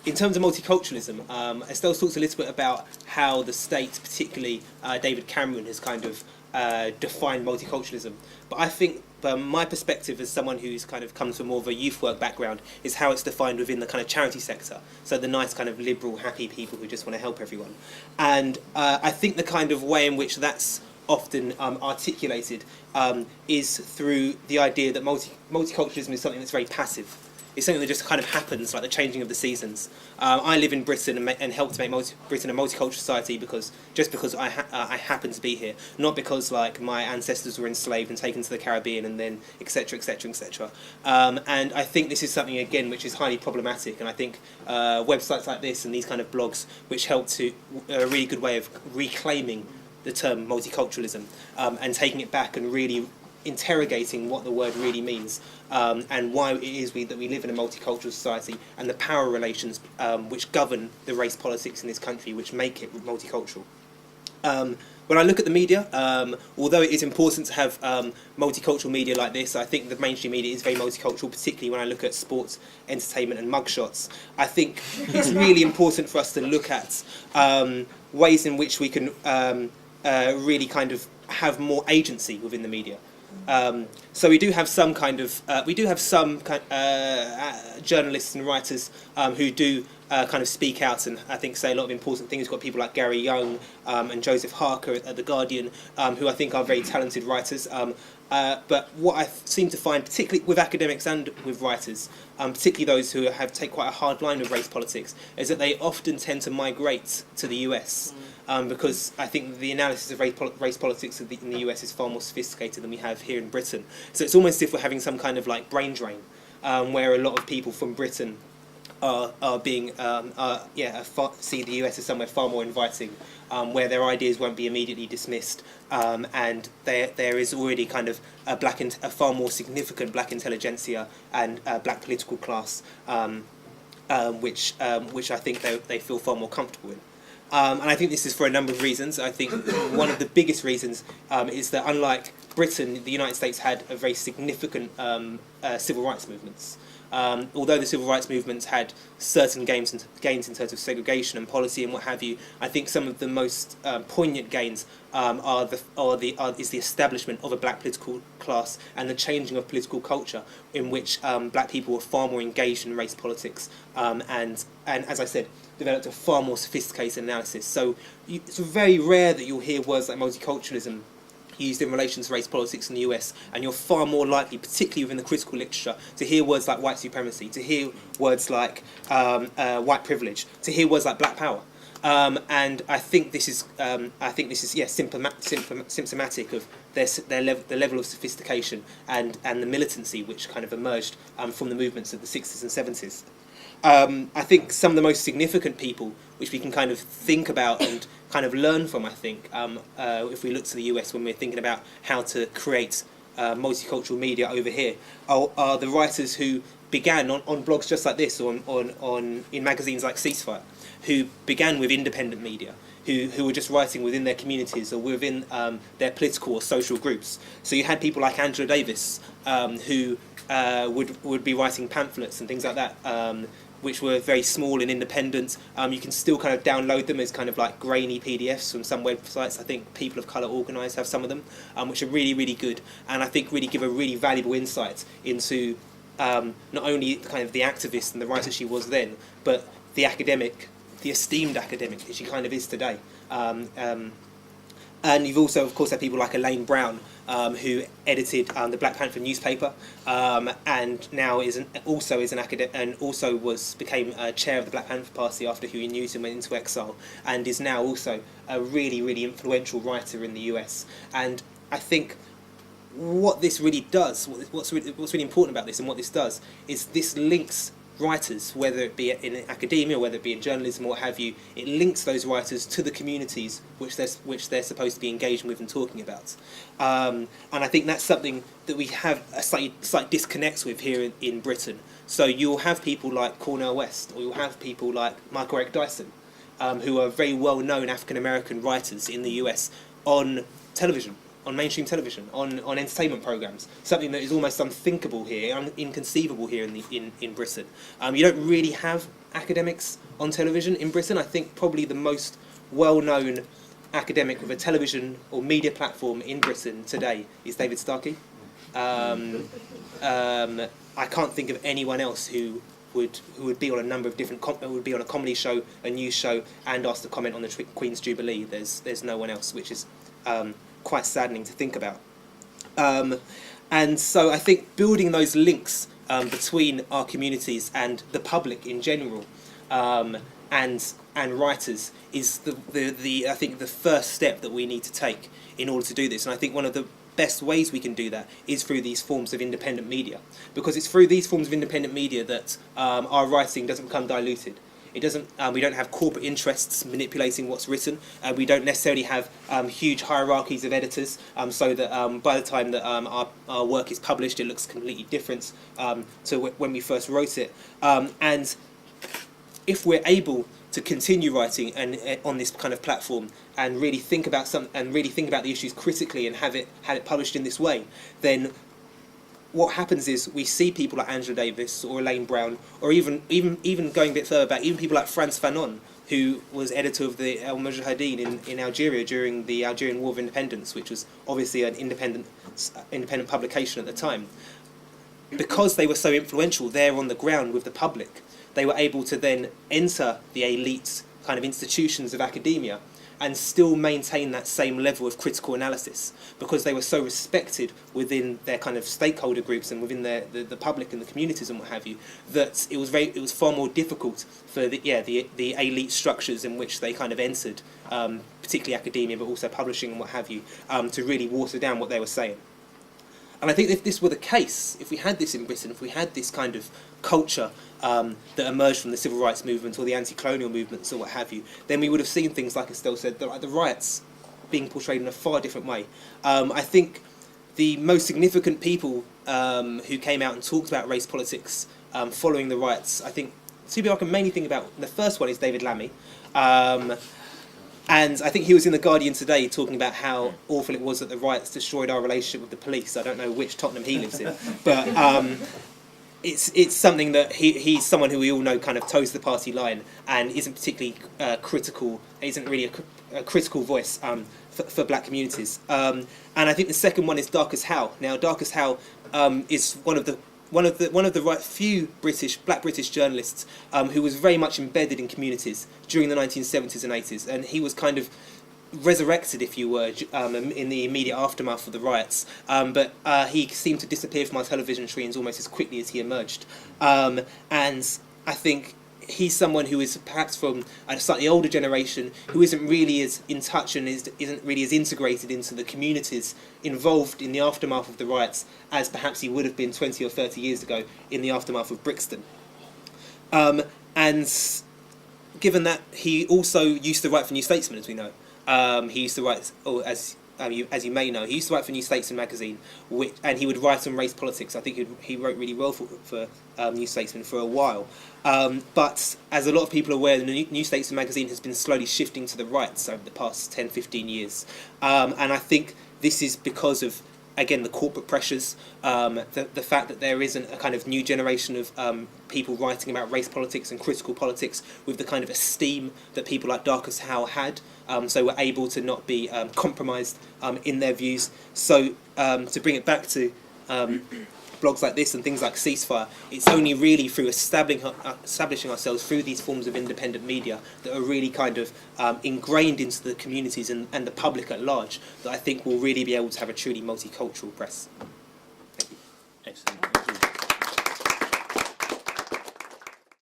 in terms of multiculturalism, Estelle talks a little bit about how the state, particularly David Cameron, has kind of defined multiculturalism. But I think, my perspective as someone who's kind of comes from more of a youth work background, is how it's defined within the kind of charity sector. So the nice kind of liberal, happy people who just want to help everyone. And I think the kind of way in which that's often articulated is through the idea that multiculturalism is something that's very passive. It's something that just kind of happens, like the changing of the seasons. I live in Britain and help to make Britain a multicultural society because I happen to be here, not because like my ancestors were enslaved and taken to the Caribbean and then etc. etc. etc. And I think this is something again which is highly problematic. And I think websites like this and these kind of blogs, which help to a really good way of reclaiming the term multiculturalism and taking it back and really interrogating what the word really means and why it is that we live in a multicultural society and the power relations which govern the race politics in this country, which make it multicultural. When I look at the media, although it is important to have multicultural media like this, I think the mainstream media is very multicultural, particularly when I look at sports, entertainment and mugshots. I think it's really important for us to look at ways in which we can really kind of have more agency within the media. So we do have some journalists and writers who do kind of speak out and I think say a lot of important things. We've got people like Gary Young and Joseph Harker at The Guardian, who I think are very talented writers. But what I seem to find, particularly with academics and with writers, particularly those who take quite a hard line with race politics, is that they often tend to migrate to the US. Because I think the analysis of race politics in the US is far more sophisticated than we have here in Britain. So it's almost as if we're having some kind of like brain drain, where a lot of people from Britain are being see the US as somewhere far more inviting, where their ideas won't be immediately dismissed, and there is already kind of a far more significant black intelligentsia and black political class, which I think they feel far more comfortable in. And I think this is for a number of reasons. I think one of the biggest reasons is that unlike Britain, the United States had a very significant civil rights movements. Although the civil rights movements had certain gains in terms of segregation and policy and what have you, I think some of the most poignant gains is the establishment of a black political class and the changing of political culture in which black people were far more engaged in race politics and as I said, developed a far more sophisticated analysis. So it's very rare that you'll hear words like multiculturalism used in relation to race politics in the US, and you're far more likely, particularly within the critical literature, to hear words like white supremacy, to hear words like white privilege, to hear words like black power. And I think this is symptomatic of the level of sophistication and the militancy which kind of emerged from the movements of the 60s and 70s. I think some of the most significant people which we can kind of think about and kind of learn from, I think, if we look to the US when we're thinking about how to create multicultural media over here, are the writers who began on blogs just like this, or in magazines like Ceasefire, who began with independent media, who were just writing within their communities or within their political or social groups. So you had people like Angela Davis, who would be writing pamphlets and things like that, which were very small and independent. You can still kind of download them as kind of like grainy PDFs from some websites. I think People of Colour Organised have some of them, which are really, really good, and I think really give a really valuable insight into not only kind of the activist and the writer she was then, but the academic, the esteemed academic that she kind of is today. And you've also, of course, had people like Elaine Brown, who edited the Black Panther newspaper, and now also is an academic, and also became chair of the Black Panther Party after Huey Newton went into exile, and is now also a really, really influential writer in the US. And I think what this really does, what's really important about this, and what this does, is this links writers, whether it be in academia or whether it be in journalism or what have you. It links those writers to the communities which they're supposed to be engaging with and talking about. And I think that's something that we have a slight disconnect with here in Britain. So you'll have people like Cornel West, or you'll have people like Michael Eric Dyson, who are very well-known African-American writers in the US on television, mainstream television, on entertainment programmes, something that is almost unthinkable here, inconceivable here in Britain. You don't really have academics on television in Britain. I think probably the most well-known academic with a television or media platform in Britain today is David Starkey. I can't think of anyone else who would be on a number of different would be on a comedy show, a news show, and asked to comment on the Queen's Jubilee. There's no one else, which is quite saddening to think about. And so I think building those links between our communities and the public in general, and writers is I think the first step that we need to take in order to do this. And I think one of the best ways we can do that is through these forms of independent media, because it's through these forms of independent media that our writing doesn't become diluted. It doesn't. We don't have corporate interests manipulating what's written. We don't necessarily have huge hierarchies of editors, so that by the time that our work is published, it looks completely different to when we first wrote it. And if we're able to continue writing and on this kind of platform and really think about the issues critically and have it published in this way, then what happens is we see people like Angela Davis or Elaine Brown, or even going a bit further back, even people like Frantz Fanon, who was editor of the El Mujahideen in Algeria during the Algerian War of Independence, which was obviously an independent publication at the time. Because they were so influential there on the ground with the public, they were able to then enter the elite kind of institutions of academia and still maintain that same level of critical analysis, because they were so respected within their kind of stakeholder groups and within the public and the communities and what have you, that it was far more difficult for the elite structures in which they kind of entered, particularly academia but also publishing and what have you, to really water down what they were saying. And I think if this were the case, if we had this in Britain, if we had this kind of culture that emerged from the civil rights movement or the anti-colonial movements or what have you, then we would have seen things, like Estelle said, like the riots being portrayed in a far different way. I think the most significant people who came out and talked about race politics following the riots, I think two people I can mainly think about. The first one is David Lammy. And I think he was in The Guardian today talking about how awful it was that the riots destroyed our relationship with the police. I don't know which Tottenham he lives in, but it's something that he's someone who we all know kind of toes the party line and isn't particularly critical, isn't really a critical voice for black communities. And I think the second one is Darcus Howe. Now, Darcus Howe is one of the few black British journalists who was very much embedded in communities during the 1970s and 80s, and he was kind of resurrected, if you were, in the immediate aftermath of the riots, but he seemed to disappear from our television screens almost as quickly as he emerged. And I think he's someone who is perhaps from a slightly older generation, who isn't really as in touch and isn't really as integrated into the communities involved in the aftermath of the riots as perhaps he would have been 20 or 30 years ago in the aftermath of Brixton. And given that he also used to write for New Statesman, as we know, he used to write, as you may know, he used to write for New Statesman magazine, and he would write on race politics. I think he wrote really well for New Statesman for a while. But as a lot of people are aware, the New Statesman magazine has been slowly shifting to the right over the past 10, 15 years. And I think this is because of, again, the corporate pressures, the fact that there isn't a kind of new generation of people writing about race politics and critical politics with the kind of esteem that people like Darcus Howe had. So we're able to not be compromised in their views. So to bring it back to blogs like this and things like Ceasefire, it's only really through establishing ourselves through these forms of independent media that are really kind of ingrained into the communities and the public at large that I think will really be able to have a truly multicultural press.